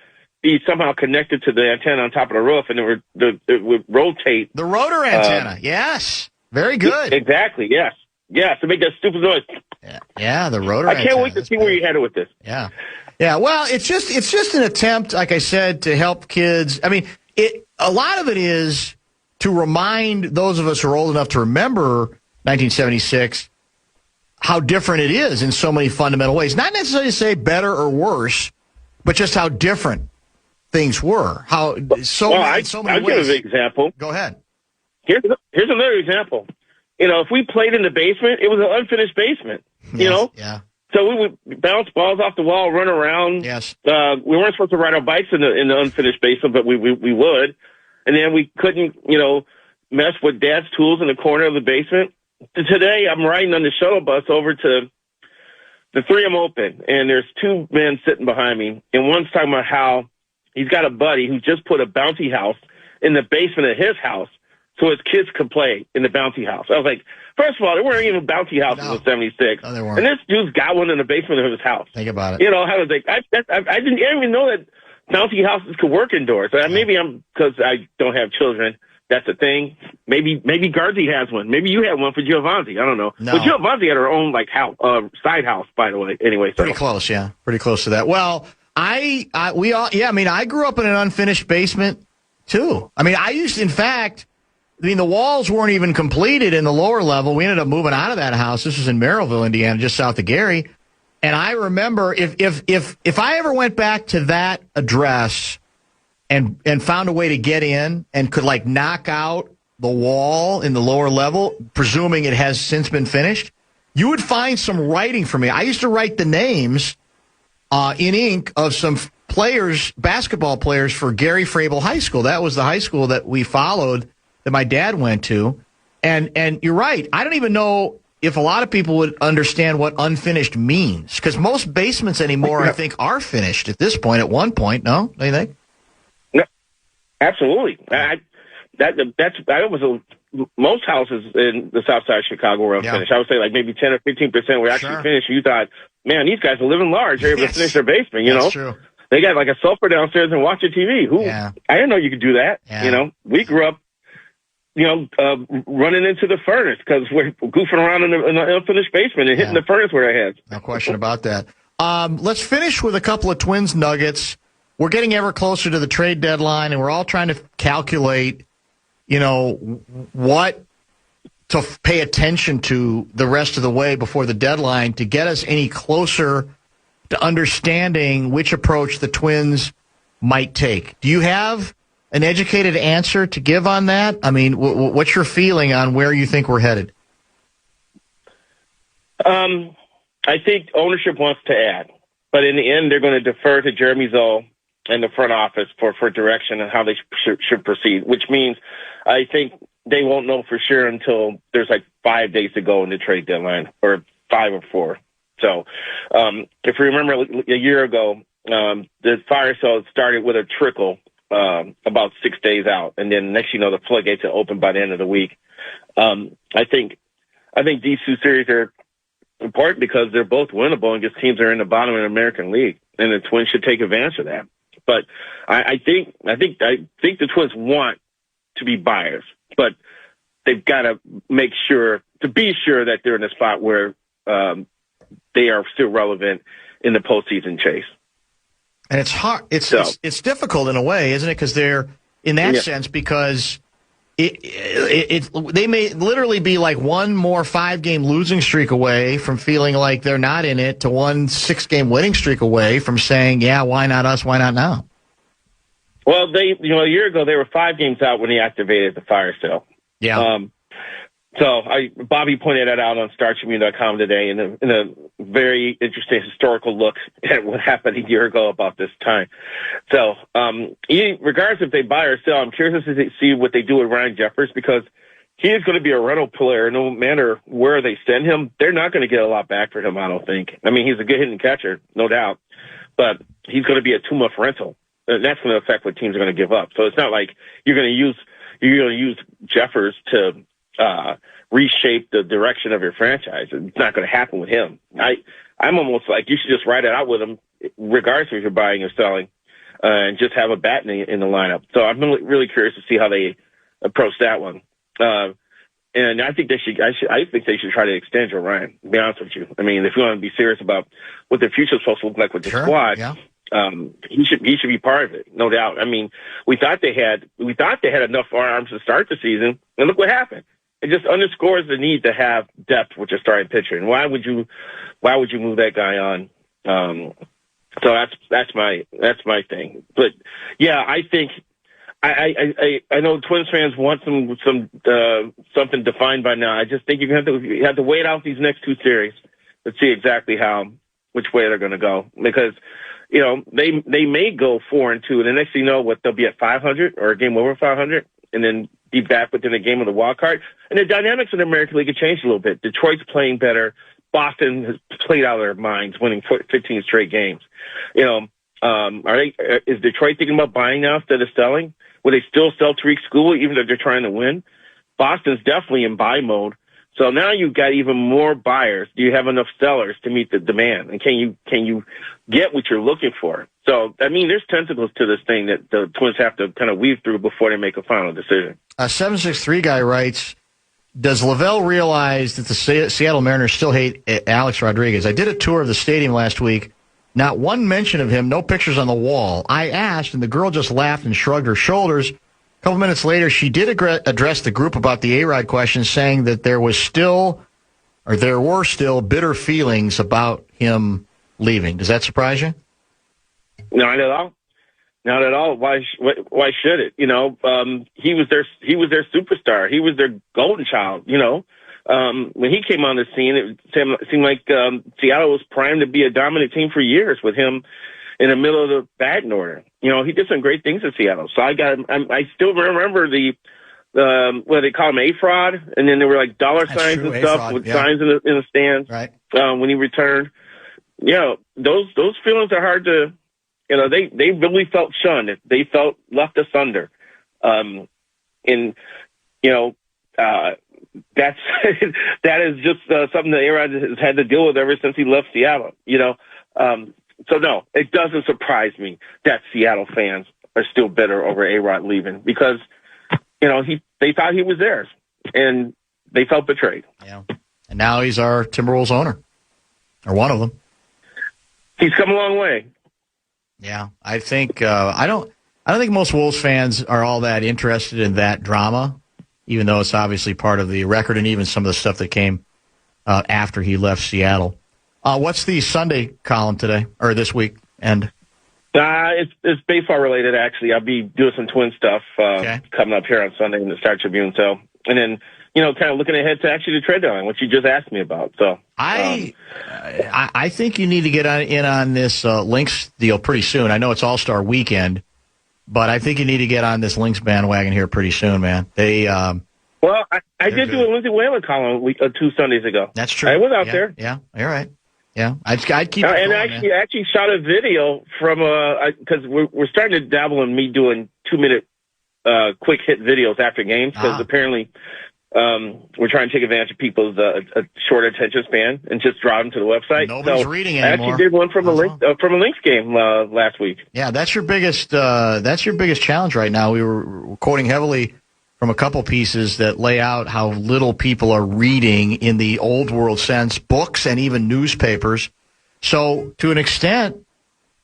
be somehow connected to the antenna on top of the roof, and it would rotate. The rotor antenna, yes. Very good. Exactly, yes. Yeah, to make that stupid noise. Yeah, the rotor antenna. I can't wait to see where you're headed with this. Yeah. Yeah, well, it's just an attempt, like I said, to help kids. I mean, a lot of it is to remind those of us who are old enough to remember 1976 how different it is in so many fundamental ways. Not necessarily to say better or worse, but just how different things were. I'll give an example. Go ahead. Here's another example. If we played in the basement, it was an unfinished basement. Yeah. So we would bounce balls off the wall, run around. Yes. We weren't supposed to ride our bikes in the unfinished basement, but we would. And then we couldn't, mess with Dad's tools in the corner of the basement. Today, I'm riding on the shuttle bus over to the 3M Open, and there's two men sitting behind me. And one's talking about how he's got a buddy who just put a bouncy house in the basement of his house so his kids could play in the bouncy house. I was like, first of all, there weren't even bouncy houses in 76. No, there weren't. And this dude's got one in the basement of his house. Think about it. I was like, I didn't even know that bouncy houses could work indoors. Maybe because I don't have children, that's a thing. Maybe Gaardsy has one. Maybe you had one for Giovanni. I don't know. No. But Giovanni had her own like house, side house, by the way. Anyway, so. Pretty close, yeah. Pretty close to that. Well, I grew up in an unfinished basement too. I mean, the walls weren't even completed in the lower level. We ended up moving out of that house. This was in Merrillville, Indiana, just south of Gary. And I remember if I ever went back to that address and found a way to get in and could like knock out the wall in the lower level, presuming it has since been finished, you would find some writing for me. I used to write the names in ink of some players, basketball players for Gary Frabel High School. That was the high school that we followed, that my dad went to. And you're right. I don't even know if a lot of people would understand what unfinished means, because most basements anymore, I think, are finished at this point, at one point. No? Do you think? No, absolutely. Most houses in the south side of Chicago were unfinished. I would say like maybe 10 or 15% were actually finished. You thought, man, these guys are living large. They're able to finish their basement, you know? That's true. They got like a sofa downstairs and watching TV. I didn't know you could do that. Yeah. You know, we grew up, running into the furnace because we're goofing around in the unfinished basement and hitting the furnace with our heads. No question about that. Let's finish with a couple of Twins nuggets. We're getting ever closer to the trade deadline, and we're all trying to calculate, what to pay attention to the rest of the way before the deadline to get us any closer to understanding which approach the Twins might take. Do you have an educated answer to give on that? I mean, what's your feeling on where you think we're headed? I think ownership wants to add, but in the end, they're going to defer to Jeremy Zoll and the front office for direction on how they should proceed, which means I think they won't know for sure until there's like 5 days to go in the trade deadline, or 5 or 4. So if you remember a year ago, the fire sale started with a trickle about 6 days out, and then next the floodgates are open by the end of the week. I think these two series are important because they're both winnable against teams that are in the bottom of the American League, and the Twins should take advantage of that. But I think the Twins want to be buyers, but they've got to make sure that they're in a spot where they are still relevant in the postseason chase. And it's hard. It's difficult in a way, isn't it? Because they're in that sense, because they may literally be like one more 5-game losing streak away from feeling like they're not in it, to one 6-game winning streak away from saying, yeah, why not us? Why not now? Well, a year ago they were 5 games out when they activated the fire sale. Yeah. So Bobby pointed that out on StarTribune.com today in a very interesting historical look at what happened a year ago about this time. So regardless if they buy or sell, I'm curious to see what they do with Ryan Jeffers, because he is going to be a rental player no matter where they send him. They're not going to get a lot back for him, I don't think. I mean, he's a good hitting catcher, no doubt, but he's going to be a 2-month rental. And that's going to affect what teams are going to give up. So it's not like you're going to use Jeffers to reshape the direction of your franchise. It's not going to happen with him. I'm almost like you should just ride it out with him, regardless if you're buying or selling, and just have a bat in the lineup. So I'm really curious to see how they approach that one. And I think they should try to extend Joe Ryan, to be honest with you. I mean, if you want to be serious about what their future is supposed to look like with the squad, he should be part of it, no doubt. I mean, we thought they had enough arms to start the season, and look what happened. It just underscores the need to have depth with your starting pitcher. And why would you move that guy on? So that's my thing. But yeah, I think I know Twins fans want something defined by now. I just think you have to wait out these next 2 series to see exactly which way they're going to go, because they may go 4-2, and the next thing you know, they'll be at 500 or a game over 500, and then be back within a game of the wild card. And the dynamics of the American League have changed a little bit. Detroit's playing better. Boston has played out of their minds, winning 15 straight games. Is Detroit thinking about buying now instead of selling? Will they still sell Tariq School even if they're trying to win? Boston's definitely in buy mode. So now you've got even more buyers. Do you have enough sellers to meet the demand? And can you get what you're looking for? So, I mean, there's tentacles to this thing that the Twins have to kind of weave through before they make a final decision. A 763 guy writes, does Lavelle realize that the Seattle Mariners still hate Alex Rodriguez? I did a tour of the stadium last week. Not one mention of him, no pictures on the wall. I asked, and the girl just laughed and shrugged her shoulders. A couple minutes later, she did address the group about the A-Rod question, saying that there were still bitter feelings about him leaving. Does that surprise you? Not at all. Not at all. Why should it? You know, he was their superstar. He was their golden child. You know, when he came on the scene, it seemed like Seattle was primed to be a dominant team for years with him in the middle of the batting order. You know, he did some great things in Seattle. So I still remember the what they call him, A-Fraud, and then there were like dollar signs and stuff A-Fraud, with signs in the stands. Right. When he returned. You know, those feelings are hard to. You know, they really felt shunned. They felt left asunder. And, you know, that is just something that A-Rod has had to deal with ever since he left Seattle, you know. So, no, it doesn't surprise me that Seattle fans are still bitter over A-Rod leaving because, you know, they thought he was theirs, and they felt betrayed. Yeah. And now he's our Timberwolves owner, or one of them. He's come a long way. Yeah, I think I don't think most Wolves fans are all that interested in that drama, even though it's obviously part of the record and even some of the stuff that came after he left Seattle. What's the Sunday column today or this week? And it's baseball related actually. I'll be doing some Twin stuff coming up here on Sunday in the Star Tribune. So, and then you know, kind of looking ahead to actually the trade deadline, which you just asked me about. So I think you need to get in on this Lynx deal pretty soon. I know it's All-Star Weekend, but I think you need to get on this Lynx bandwagon here pretty soon, man. They well, I did do a Lindsey Whalen column 2 Sundays ago. That's true. I was out there. Yeah, you're right. Yeah, I'd keep. And I actually shot a video from because we're starting to dabble in me doing 2-minute quick hit videos after games because apparently. We're trying to take advantage of people's short attention span and just draw them to the website. Nobody's reading anymore. I actually did one from a Lynx game last week. Yeah, that's your biggest challenge right now. We were quoting heavily from a couple pieces that lay out how little people are reading in the old world sense, books and even newspapers. So to an extent,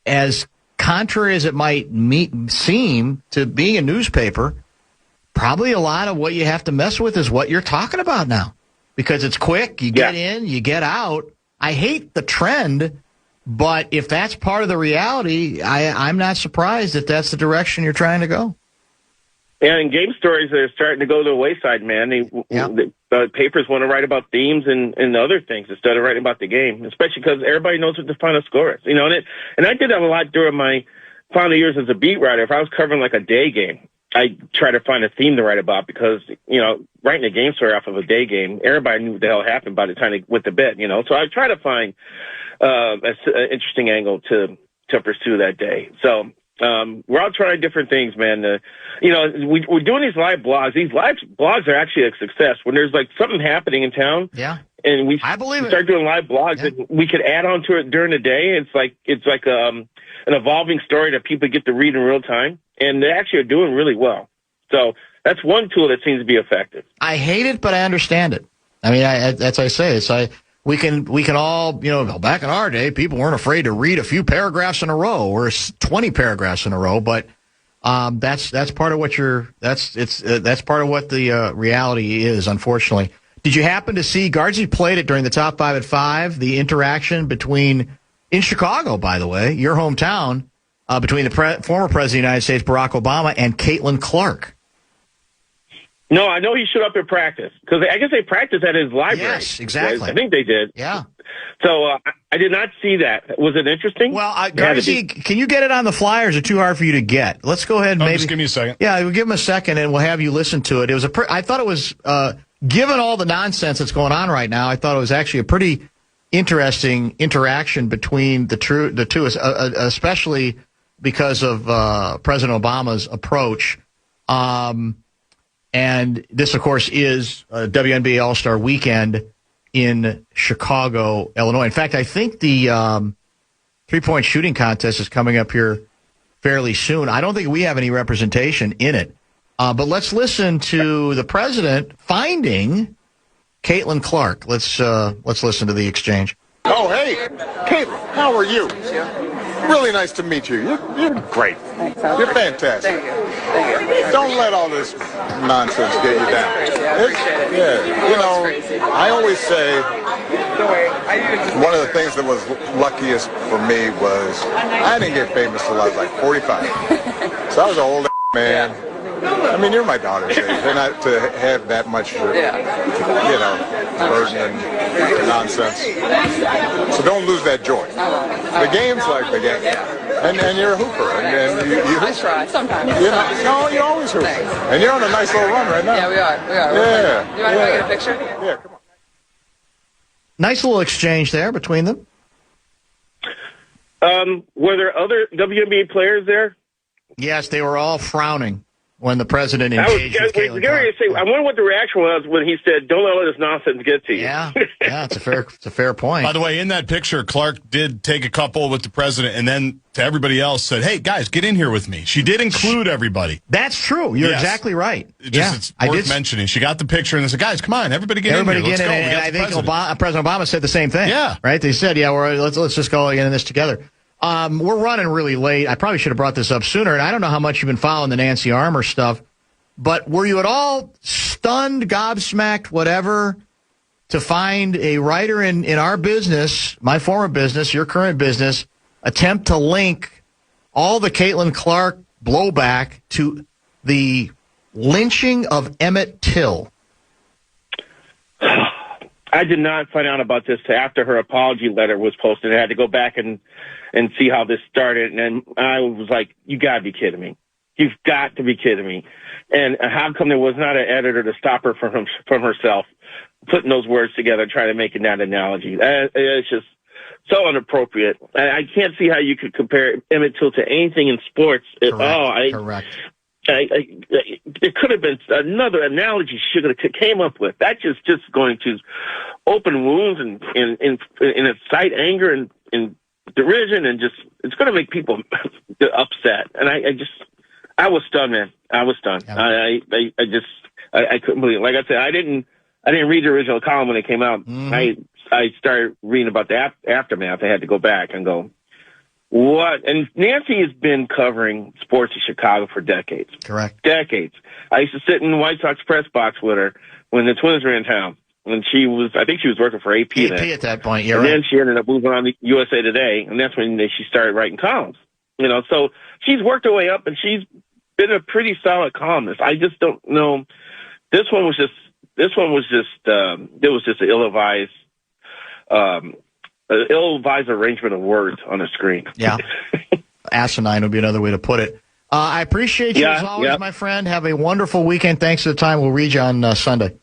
as contrary as it might seem to being a newspaper, probably a lot of what you have to mess with is what you're talking about now. Because it's quick, you get in, you get out. I hate the trend, but if that's part of the reality, I'm not surprised that that's the direction you're trying to go. Yeah, and game stories are starting to go to the wayside, man. The papers want to write about themes and other things instead of writing about the game, especially because everybody knows what the final score is. You know, and I did that a lot during my final years as a beat writer. If I was covering like a day game, I try to find a theme to write about because, you know, writing a game story off of a day game, everybody knew what the hell happened by the time they went to bed, you know. So I try to find an interesting angle to pursue that day. So we're all trying different things, man. You know, we're doing these live blogs. These live blogs are actually a success. When there's like something happening in town, and we start doing live blogs, and we could add on to it during the day. It's like an evolving story that people get to read in real time. And they actually are doing really well. So that's one tool that seems to be effective. I hate it, but I understand it. I mean, as I say, we can all, you know, back in our day, people weren't afraid to read a few paragraphs in a row or 20 paragraphs in a row. But that's part of what that's part of what the reality is, unfortunately. Did you happen to see Gaardsy played it during the Top 5 at 5? The interaction in Chicago, by the way, your hometown. Between the former president of the United States, Barack Obama, and Caitlin Clark. No, I know he showed up at practice because I guess they practiced at his library. Yes, exactly. I think they did. Yeah. So I did not see that. Was it interesting? Well, Gaardsy, can you get it on the flyers? Or too hard for you to get? Let's go ahead and maybe just give me a second. Yeah, we'll give him a second and we'll have you listen to it. It was I thought it was given all the nonsense that's going on right now. I thought it was actually a pretty interesting interaction between the two, especially because of President Obama's approach. And And this, of course, is a WNBA All-Star Weekend in Chicago, Illinois. In fact, I think the three-point shooting contest is coming up here fairly soon. I don't think we have any representation in it. But let's listen to the president finding Caitlin Clark. Let's listen to the exchange. Oh, hey, Caitlin, how are you? Really nice to meet you. You're great. You're fantastic. Thank you. Don't let all this nonsense get you down. Yeah, you know, I always say one of the things that was luckiest for me was I didn't get famous till I was like 45. So I was an old man. I mean, you're my daughter's age, and not to have that much, burden and nonsense. So don't lose that joy. The game's like the game, and you're a hooper, and you I try sometimes. No, you always hoop, and you're on a nice little run right now. Yeah, we are. Yeah. You want to go get a picture? Yeah, come on. Nice little exchange there between them. Were there other WNBA players there? Yes, they were all frowning when the president engaged with Caitlin Clark. I wonder what the reaction was when he said, "Don't let this nonsense get to you." Yeah, it's a fair point. By the way, in that picture, Clark did take a couple with the president, and then to everybody else said, "Hey guys, get in here with me." She did include everybody. That's true. You're exactly right. It's worth mentioning. She got the picture and they said, "Guys, come on, everybody get in here. Let's go." And I think President Obama said the same thing. Yeah, right. They said, "Yeah, let's just go in this together." We're running really late. I probably should have brought this up sooner, and I don't know how much you've been following the Nancy Armour stuff. But were you at all stunned, gobsmacked, whatever, to find a writer in our business, my former business, your current business, attempt to link all the Caitlin Clark blowback to the lynching of Emmett Till? I did not find out about this after her apology letter was posted. I had to go back and see how this started, and I was like, "You got to be kidding me! You've got to be kidding me!" And how come there was not an editor to stop her from herself putting those words together, trying to make that analogy? It's just so inappropriate. I can't see how you could compare Emmett Till to anything in sports. Correct. It could have been another analogy she could have came up with. That's just going to open wounds and incite anger and derision, and just it's going to make people upset. And I was stunned, man. I was stunned. Yeah. I couldn't believe it. Like I said, I didn't read the original column when it came out. I started reading about the aftermath. I had to go back and go, what? And Nancy has been covering sports in Chicago for decades. Correct. Decades. I used to sit in the White Sox press box with her when the Twins were in town. And I think she was working for AP then. AP at that point, and then she ended up moving on to USA Today, and that's when she started writing columns. So she's worked her way up, and she's been a pretty solid columnist. I just don't know. There was just an ill-advised arrangement of words on the screen. Yeah. Asinine would be another way to put it. I appreciate you as always, my friend. Have a wonderful weekend. Thanks for the time. We'll read you on Sunday.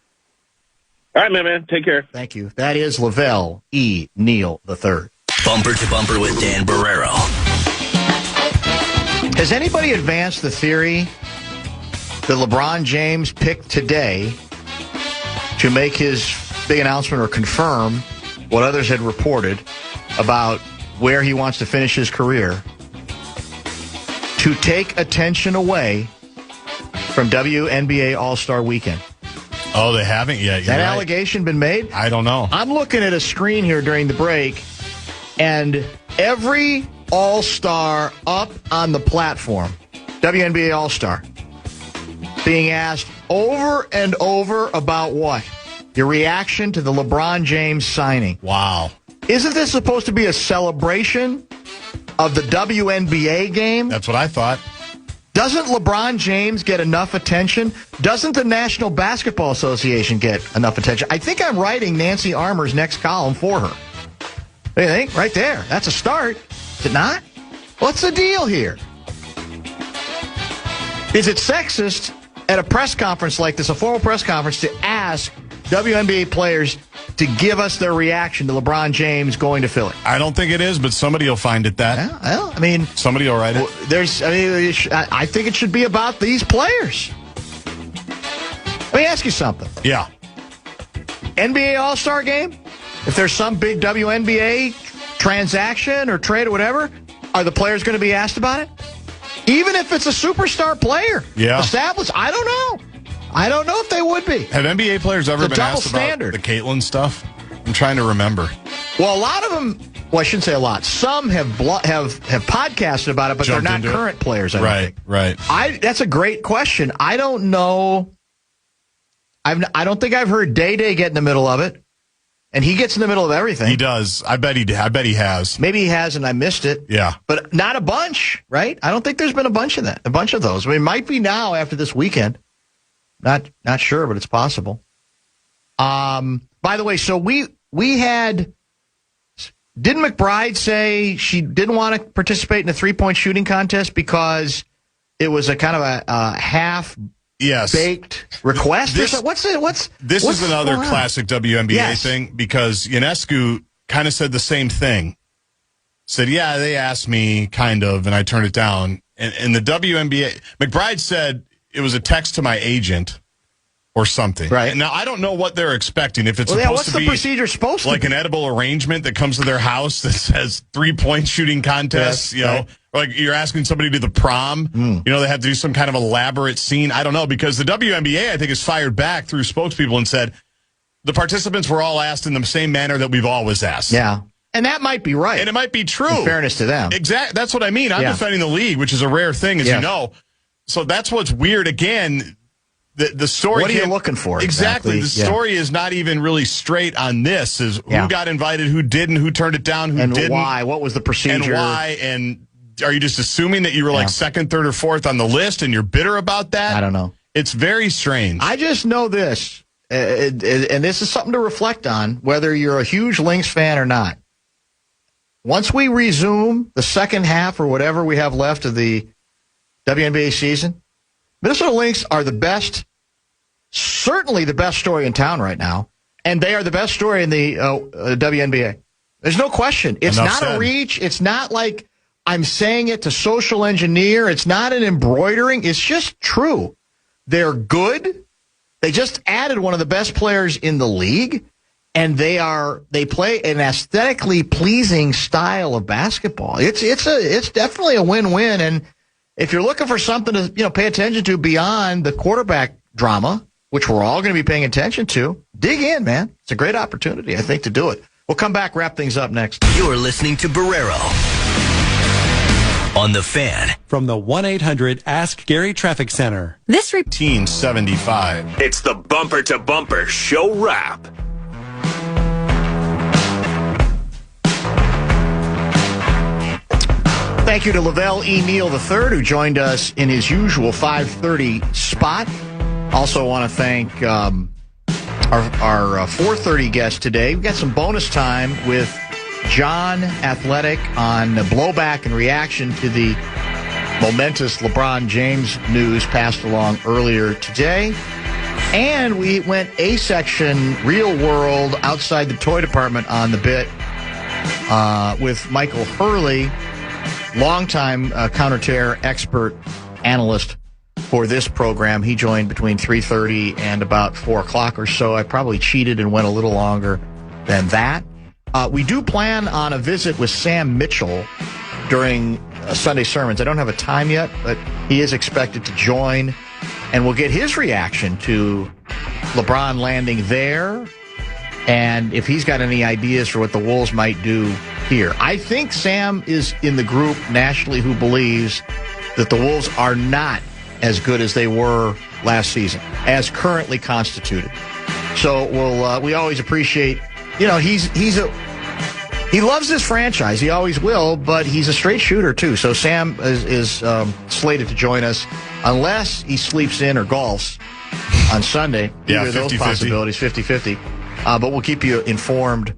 All right, man. Take care. Thank you. That is Lavelle Neal III. Bumper to Bumper with Dan Barrero. Has anybody advanced the theory that LeBron James picked today to make his big announcement or confirm what others had reported about where he wants to finish his career to take attention away from WNBA All-Star Weekend? Oh, they haven't yet. That allegation been made? I don't know. I'm looking at a screen here during the break, and every All-Star up on the platform, WNBA All-Star, being asked over and over about what? Your reaction to the LeBron James signing. Wow. Isn't this supposed to be a celebration of the WNBA game? That's what I thought. Doesn't LeBron James get enough attention? Doesn't the National Basketball Association get enough attention? I think I'm writing Nancy Armour's next column for her. What do you think? Right there. That's a start. Is it not? What's the deal here? Is it sexist at a press conference like this, a formal press conference, to ask WNBA players to give us their reaction to LeBron James going to Philly? I don't think it is, but somebody will find it that. Yeah, well, I mean, somebody will write it. I think it should be about these players. Let me ask you something. Yeah. NBA All-Star game? If there's some big WNBA transaction or trade or whatever, are the players going to be asked about it? Even if it's a superstar player. Yeah. Established? I don't know. I don't know if they would be. Have NBA players ever been asked standard. about the Caitlyn stuff? I'm trying to remember. Well, a lot of them, well, I shouldn't say a lot. Some have podcasted about it, but Jumped they're not current players, I don't think. Right. That's a great question. I don't know. I don't think I've heard Day get in the middle of it. And he gets in the middle of everything. He does. I bet he has. Maybe he has, and I missed it. Yeah. But not a bunch, right? I don't think there's been a bunch of those. I mean, it might be now after this weekend. Not sure, but it's possible. By the way, so we had, didn't McBride say she didn't want to participate in the 3-point shooting contest because it was a kind of a half baked request? This is another classic WNBA thing because Ionescu kind of said the same thing. Said, yeah, they asked me, kind of, and I turned it down. And the WNBA, McBride said it was a text to my agent or something. Right. Now, I don't know what they're expecting. If it's supposed what's to the be procedure supposed to like be? an edible arrangement that comes to their house that says 3-point shooting contest, right. Like you're asking somebody to the prom, they have to do some kind of elaborate scene. I don't know, because the WNBA, I think, has fired back through spokespeople and said the participants were all asked in the same manner that we've always asked. Yeah. And that might be right. And it might be true. In fairness to them. Exactly. That's what I mean. I'm defending the league, which is a rare thing, as you know. So that's what's weird. Again, the story. What are you looking for? Exactly. The story is not even really straight on this. Is who got invited, who didn't, who turned it down, who didn't. And why? What was the procedure? And why? And are you just assuming that you were like second, third, or fourth on the list and you're bitter about that? I don't know. It's very strange. I just know this, and this is something to reflect on, whether you're a huge Lynx fan or not. Once we resume the second half or whatever we have left of the WNBA season, Minnesota Lynx are the best, certainly the best story in town right now, and they are the best story in the WNBA. There's no question. It's not a reach. It's not like I'm saying it to social engineer. It's not an embroidering. It's just true. They're good. They just added one of the best players in the league, and they play an aesthetically pleasing style of basketball. It's definitely a win-win, and if you're looking for something to pay attention to beyond the quarterback drama, which we're all going to be paying attention to, dig in, man. It's a great opportunity, I think, to do it. We'll come back, wrap things up next. You're listening to Barrero on the Fan from the 1-800-ASK-GARY Traffic Center. This 1875. It's the Bumper to Bumper Show Wrap. Thank you to Lavelle Neal III, who joined us in his usual 5:30 spot. Also want to thank our 4:30 guest today. We've got some bonus time with John Athletic on the blowback and reaction to the momentous LeBron James news passed along earlier today. And we went A-section, real world, outside the toy department on the bit with Michael Hurley, longtime counter-terror expert analyst for this program. He joined between 3:30 and about 4 o'clock or so. I probably cheated and went a little longer than that. We do plan on a visit with Sam Mitchell during Sunday sermons. I don't have a time yet, but he is expected to join, and we'll get his reaction to LeBron landing there and if he's got any ideas for what the Wolves might do here. I think Sam is in the group nationally who believes that the Wolves are not as good as they were last season, as currently constituted. So we always appreciate, he loves this franchise. He always will, but he's a straight shooter too. So Sam is slated to join us unless he sleeps in or golfs on Sunday. Yeah, 50-50. Those possibilities, 50-50. But we'll keep you informed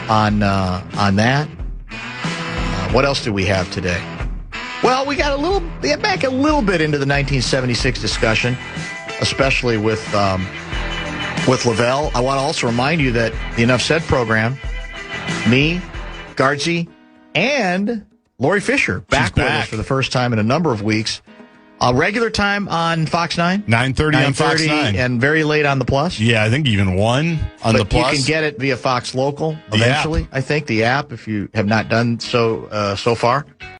on that. What else do we have today? Well, we got back a little bit into the 1976 discussion, especially with Lavelle. I want to also remind you that the Enough Said program, me, Gaardsy, and Lori Fisher back with us for the first time in a number of weeks A regular time on Fox 9? 9:30 on Fox 9. And very late on the Plus? Yeah, I think even 1 on the Plus. You can get it via Fox Local eventually, I think, the app, if you have not done so far.